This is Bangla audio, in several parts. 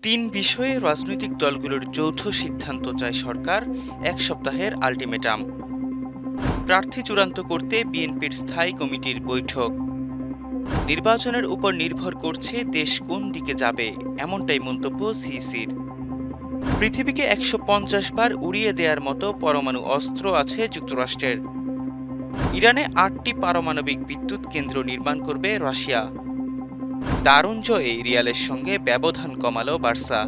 তিন বিষয়ে রাজনৈতিক দলগুলোর যৌথ সিদ্ধান্ত চায় সরকার, এক সপ্তাহের আল্টিমেটাম। প্রার্থী চূড়ান্ত করতে বিএনপির স্থায়ী কমিটির বৈঠক। নির্বাচনের উপর নির্ভর করছে দেশ কোন দিকে যাবে, এমনটাই মন্তব্য সিইসির। পৃথিবীকে ১৫০ বার উড়িয়ে দেওয়ার মতো পরমাণু অস্ত্র আছে যুক্তরাষ্ট্রের। ইরানে ৮টি পারমাণবিক বিদ্যুৎ কেন্দ্র নির্মাণ করবে রাশিয়া। দারুণ জয়ে রিয়ালের সঙ্গে ব্যবধান কমালো বার্সা।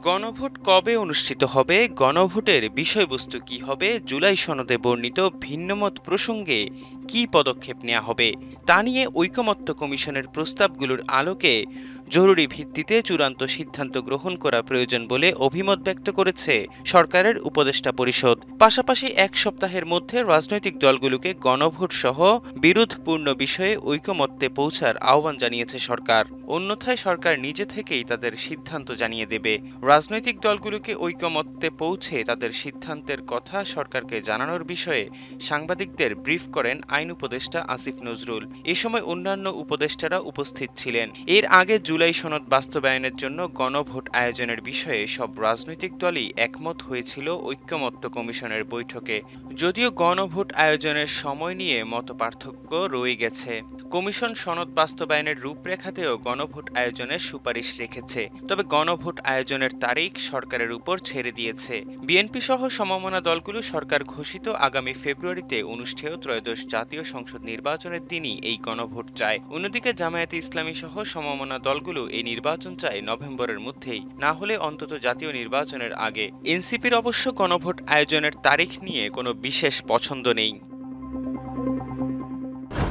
গণভোট কবে অনুষ্ঠিত হবে, গণভোটের বিষয়বস্তু কি হবে, জুলাই সনদে বর্ণিত ভিন্নমত প্রসঙ্গে কী পদক্ষেপ নেওয়া হবে তা নিয়ে ঐকমত্য কমিশনের প্রস্তাবগুলোর আলোকে জরুরি ভিত্তিতে চূড়ান্ত সিদ্ধান্ত গ্রহণ করা প্রয়োজন বলে অভিমত ব্যক্ত করেছে সরকারের উপদেষ্টা পরিষদ। পাশাপাশি এক সপ্তাহের মধ্যে রাজনৈতিক দলগুলোকে গণভোট সহ বিরোধপূর্ণ বিষয়ে ঐকমত্যে পৌঁছার আহ্বান জানিয়েছে সরকার। অন্যথায় সরকার নিজে থেকেই তাদের সিদ্ধান্ত জানিয়ে দেবে। রাজনৈতিক দলগুলোকে ঐকমত্যে পৌঁছে তাদের সিদ্ধান্তের কথা সরকারকে জানানোর বিষয়ে সাংবাদিকদের ব্রিফ করেন আইন উপদেষ্টা আসিফ নজরুল। এ সময় অন্যান্য উপদেষ্টারা উপস্থিত ছিলেন। এর আগে জুলাই সনদ বাস্তবায়নের জন্য গণভোট আয়োজনের বিষয়ে সব রাজনৈতিক দলই একমত হয়েছিল ঐকমত্য কমিশনের বৈঠকে। যদিও গণভোট আয়োজনের সময় নিয়ে মতপার্থক্য রয়ে গেছে। কমিশন সনদ বাস্তবায়নের রূপরেখাতেও গণভোট আয়োজনের সুপারিশ রেখেছে, তবে গণভোট আয়োজনের তারিখ সরকারের উপর ছেড়ে দিয়েছে। বিএনপি সহ সমমনা দলগুলো সরকার ঘোষিত আগামী ফেব্রুয়ারিতে অনুষ্ঠেয় ত্রয়োদশ জাতীয় সংসদ নির্বাচনের দিনই এই গণভোট চায়। অন্যদিকে জামায়াতে ইসলামী সহ সমমনা দলগুলো এই নির্বাচন চায় নভেম্বরের মধ্যেই, না হলে অন্তত জাতীয় নির্বাচনের আগে। এনসিপির অবশ্য গণভোট আয়োজনের তারিখ নিয়ে কোনো বিশেষ পছন্দ নেই।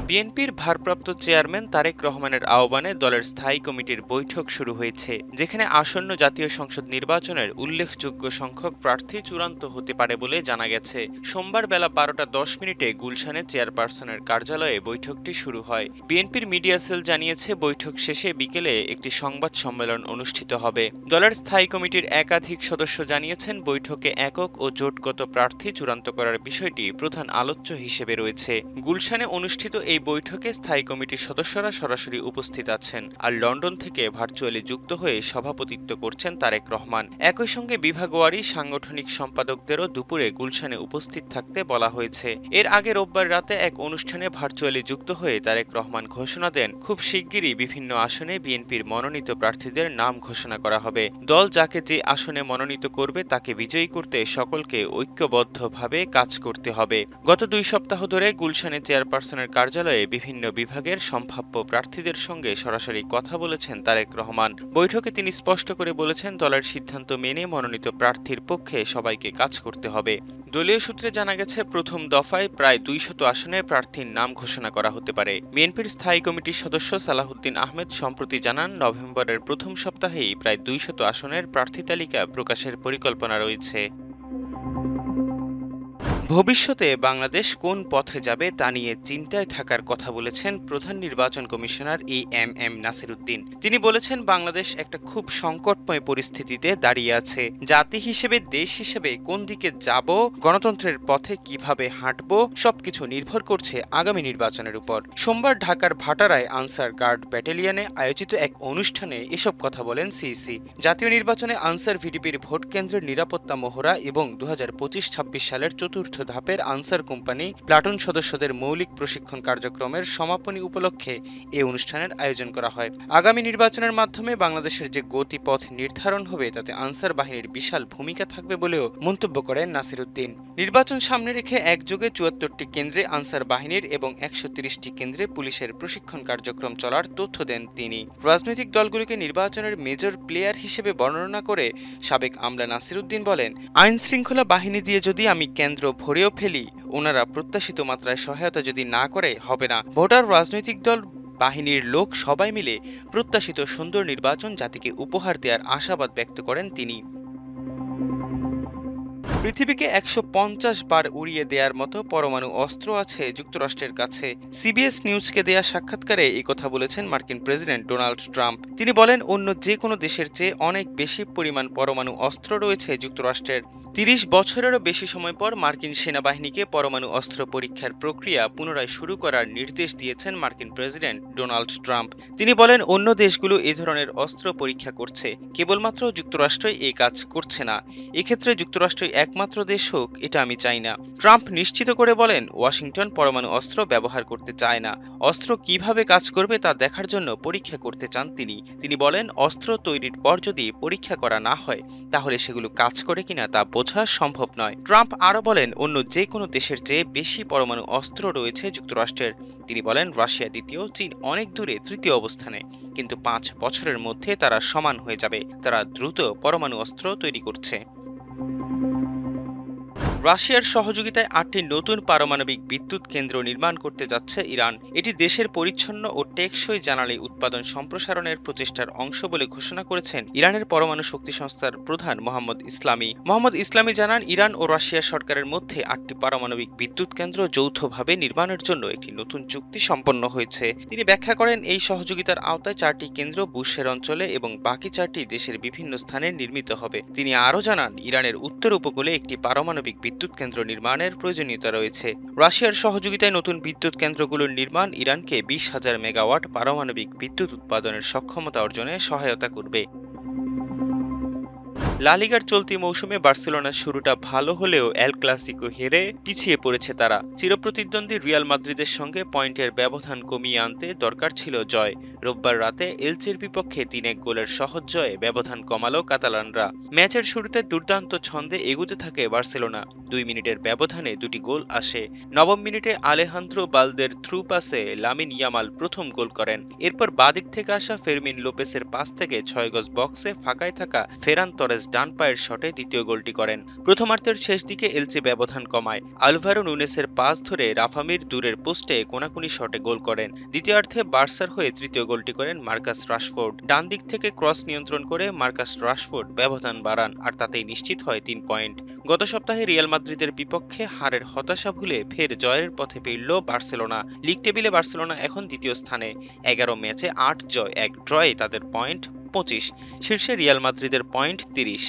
বিএনপির ভারপ্রাপ্ত চেয়ারম্যান তারেক রহমানের আহ্বানে দলের স্থায়ী কমিটির বৈঠক শুরু হয়েছে, যেখানে আসন্ন জাতীয় সংসদ নির্বাচনের উল্লেখযোগ্য সংখ্যক প্রার্থী চূড়ান্ত হতে পারে বলে জানা গেছে। সোমবার বেলা ১২টা ১০ মিনিটে গুলশানে চেয়ারপারসনের কার্যালয়ে বৈঠকটি শুরু হয়। বিএনপির মিডিয়া সেল জানিয়েছে, বৈঠক শেষে বিকেলে একটি সংবাদ সম্মেলন অনুষ্ঠিত হবে। দলের স্থায়ী কমিটির একাধিক সদস্য জানিয়েছেন, বৈঠকে একক ও জোটগত প্রার্থী চূড়ান্ত করার বিষয়টি প্রধান আলোচ্য হিসেবে রয়েছে। গুলশানে অনুষ্ঠিত এই বৈঠকে স্থায়ী কমিটির সদস্যরা সরাসরি উপস্থিত আছেন, আর লন্ডন থেকে ভার্চুয়ালি যুক্ত হয়ে সভাপতিত্ব করছেন তারেক রহমান। একই সঙ্গে বিভাগওয়ারি সাংগঠনিক সম্পাদকদেরও দুপুরে গুলশানে উপস্থিত থাকতে বলা হয়েছে। এর আগে রোববার রাতে এক অনুষ্ঠানে ভার্চুয়ালি যুক্ত হয়ে তারেক রহমান ঘোষণা দেন, খুব শিগগিরই বিভিন্ন আসনে বিএনপির মনোনীত প্রার্থীদের নাম ঘোষণা করা হবে। দল যাকে যে আসনে মনোনীত করবে তাকে বিজয়ী করতে সকলকে ঐক্যবদ্ধভাবে কাজ করতে হবে। গত ২ সপ্তাহ ধরে গুলশানে চেয়ারপারসনের কার্যালয়ে বিভিন্ন বিভাগের সম্ভাব্য প্রার্থীদের সঙ্গে সরাসরি কথা বলেছেন তারেক রহমান। বৈঠকে তিনি স্পষ্ট করে বলেছেন, দলের সিদ্ধান্ত মেনে মনোনীত প্রার্থীর পক্ষে সবাইকে কাজ করতে হবে। দলীয় সূত্রে জানা গেছে, প্রথম দফায় প্রায় ২০০ আসনে প্রার্থীর নাম ঘোষণা করা হতে পারে। বিএনপির স্থায়ী কমিটির সদস্য সালাহউদ্দিন আহমেদ সম্প্রতি জানান, নভেম্বরের প্রথম সপ্তাহেই প্রায় ২০০ আসনের প্রার্থী তালিকা প্রকাশের পরিকল্পনা রয়েছে। ভবিষ্যতে বাংলাদেশ কোন পথে যাবে তা নিয়ে চিন্তায় থাকার কথা বলেছেন প্রধান নির্বাচন কমিশনার এ.এম.এম নাসির উদ্দিন। তিনি বলেছেন, বাংলাদেশ একটা খুব সংকটময় পরিস্থিতিতে দাঁড়িয়ে আছে। জাতি হিসেবে, দেশ হিসেবে কোন দিকে যাব, গণতন্ত্রের পথে কিভাবে হাঁটব, সবকিছু নির্ভর করছে আগামী নির্বাচনের উপর। সোমবার ঢাকার ভাটারায় আনসার গার্ড ব্যাটালিয়নে আয়োজিত এক অনুষ্ঠানে এসব কথা বলেন সিইসি। জাতীয় নির্বাচনে আনসার ভিডিপির ভোট কেন্দ্রের নিরাপত্তা মহড়া এবং ২০২৫-২৬ সালের চতুর্থ ধাপের আনসার কোম্পানি প্লাটুন সদস্যদের মৌলিক প্রশিক্ষণ কার্যক্রমের সমাপনী উপলক্ষে এ অনুষ্ঠানের আয়োজন করা হয়। আগামী নির্বাচনের মাধ্যমে বাংলাদেশের যে গতিপথ নির্ধারণ হবে তাতে আনসার বাহিনীর বিশাল ভূমিকা থাকবে বলেও মন্তব্য করেন নাসির উদ্দিন। নির্বাচন সামনে রেখে একযোগে ৭৪টি কেন্দ্রে আনসার বাহিনীর এবং ১৩০টি কেন্দ্রে পুলিশের প্রশিক্ষণ কার্যক্রম চলার তথ্য দেন তিনি। রাজনৈতিক দলগুলোকে নির্বাচনের মেজর প্লেয়ার হিসেবে বর্ণনা করে সাবেক আমলা নাসির উদ্দিন বলেন, আইন শৃঙ্খলা বাহিনী দিয়ে যদি আমি কেন্দ্র ভরেও ফেলি, ওনারা প্রত্যাশিত মাত্রায় সহায়তা যদি না করে হবে না। ভোটার, রাজনৈতিক দল, বাহিনীর লোক সবাই মিলে প্রত্যাশিত সুন্দর নির্বাচন জাতিকে উপহার দেওয়ার আশাবাদ ব্যক্ত করেন তিনি। পৃথিবীকে ১৫০ বার উড়িয়ে দেওয়ার মতো পরমাণু অস্ত্র আছে যুক্তরাষ্ট্রের কাছে। সিবিএস নিউজকে দেয়া সাক্ষাৎকারে এই কথা বলেছেন মার্কিন প্রেসিডেন্ট ডোনাল্ড ট্রাম্প। তিনি বলেন, অন্য যে কোনো দেশের চেয়ে অনেক বেশি পরিমাণ পরমাণু অস্ত্র রয়েছে যুক্তরাষ্ট্রের। ৩০ বছরেরও বেশি সময় পর মার্কিন সেনাবাহিনীকে পরমাণু অস্ত্র পরীক্ষার প্রক্রিয়া পুনরায় শুরু করার নির্দেশ দিয়েছেন মার্কিন প্রেসিডেন্ট ডোনাল্ড ট্রাম্প। তিনি বলেন, অন্য দেশগুলো এ ধরনের অস্ত্র পরীক্ষা করছে, কেবলমাত্র যুক্তরাষ্ট্রই এই কাজ করছে না। এক্ষেত্রে যুক্তরাষ্ট্রই একমাত্র দেশ হোক, এটা আমি চাই না। ট্রাম্প নিশ্চিত করে বলেন, ওয়াশিংটন পরমাণু অস্ত্র ব্যবহার করতে চায় না। অস্ত্র কিভাবে কাজ করবে তা দেখার জন্য পরীক্ষা করতে চান তিনি বলেন, অস্ত্র তৈরির পর যদি পরীক্ষা করা না হয় তাহলে সেগুলো কাজ করে কিনা তা বোঝা সম্ভব নয়। ট্রাম্প আরও বলেন, অন্য যে কোনো দেশের চেয়ে বেশি পরমাণু অস্ত্র রয়েছে যুক্তরাষ্ট্রের। তিনি বলেন, রাশিয়া দ্বিতীয়, চীন অনেক দূরে তৃতীয় অবস্থানে, কিন্তু ৫ বছরের মধ্যে তারা সমান হয়ে যাবে। তারা দ্রুত পরমাণু অস্ত্র তৈরি করছে। রাশিয়ার সহযোগিতায় ৮টি নতুন পারমাণবিক বিদ্যুৎ কেন্দ্র নির্মাণ করতে যাচ্ছে ইরান। এটি দেশের পরিচ্ছন্ন ও টেকসই জ্বালানি উৎপাদন সম্প্রসারণের প্রচেষ্টার অংশ বলে ঘোষণা করেছেন ইরানের পরমাণু শক্তি সংস্থার প্রধান মোহাম্মদ ইসলামি। মোহাম্মদ ইসলামি জানান, ইরান ও রাশিয়া সরকারের মধ্যে ৮টি পারমাণবিক বিদ্যুৎ কেন্দ্র যৌথভাবে নির্মাণের জন্য একটি নতুন চুক্তি সম্পন্ন হয়েছে। তিনি ব্যাখ্যা করেন, এই সহযোগিতার আওতায় ৪টি কেন্দ্র বুশের অঞ্চলে এবং বাকি ৪টি দেশের বিভিন্ন স্থানে নির্মিত হবে। তিনি আরও জানান, ইরানের উত্তর উপকূলে একটি পারমাণবিক বিদ্যুৎ কেন্দ্র নির্মাণের প্রয়োজনীয়তা রয়েছে। রাশিয়ার সহযোগিতায় নতুন বিদ্যুৎ কেন্দ্রগুলোর নির্মাণ ইরানকে ২০,০০০ মেগাওয়াট পারমাণবিক বিদ্যুৎ উৎপাদনের সক্ষমতা অর্জনে সহায়তা করবে। লা লিগার চলতি মৌসুমে বার্সেলোনার শুরুটা ভালো হলেও এল ক্লাসিকো হেরে পিছিয়ে পড়েছে তারা। চিরপ্রতিদ্বন্দ্বী রিয়াল মাদ্রিদের সঙ্গে পয়েন্টের ব্যবধান কমিয়ে আনতে দরকার ছিল জয়। রোববার রাতে এলচের বিপক্ষে ৩-১ গোলের সহজ জয়ে ব্যবধান কমালো কাতালানরা। ম্যাচের শুরুতে দুর্দান্ত ছন্দে এগুতে থাকে বার্সেলোনা। ২ মিনিটের ব্যবধানে দুটি গোল আসে। নবম মিনিটে আলেহান্দ্রো বালদের থ্রু পাসে লামিন ইয়ামাল প্রথম গোল করেন। এরপর বাদিক থেকে আসা ফেরমিন লোপেসের পাস থেকে ৬ গজ বক্সে ফাঁকায় থাকা ফেরান তরেস ডান পায়ের শটে দ্বিতীয় গোলটি করেন। প্রথমার্ধের শেষ দিকে এলচে ব্যবধান কমায়। আলভারো নুনেসের পাস ধরে রাফামির দূরের পোস্টে কোনাকুনি শটে গোল করেন। দ্বিতীয়ার্ধে বার্সার হয়ে তৃতীয় গোলটি করেন মার্কাস রাশফোর্ড। ডান দিক থেকে ক্রস নিয়ন্ত্রণ করে মার্কাস রাশফোর্ড ব্যবধান বাড়ান, আর তাতেই নিশ্চিত হয় ৩ পয়েন্ট। গত সপ্তাহে রিয়াল মাদ্রিদের বিপক্ষে হারের হতাশা ভুলে ফের জয়ের পথে ফিরল বার্সেলোনা। লিগ টেবিলে বার্সেলোনা এখন দ্বিতীয় স্থানে। ১১ ম্যাচে ৮ জয়, ১ ড্রয়ে তাদের পয়েন্ট ২৫। শীর্ষে রিয়াল মাদ্রিদের পয়েন্ট ৩০।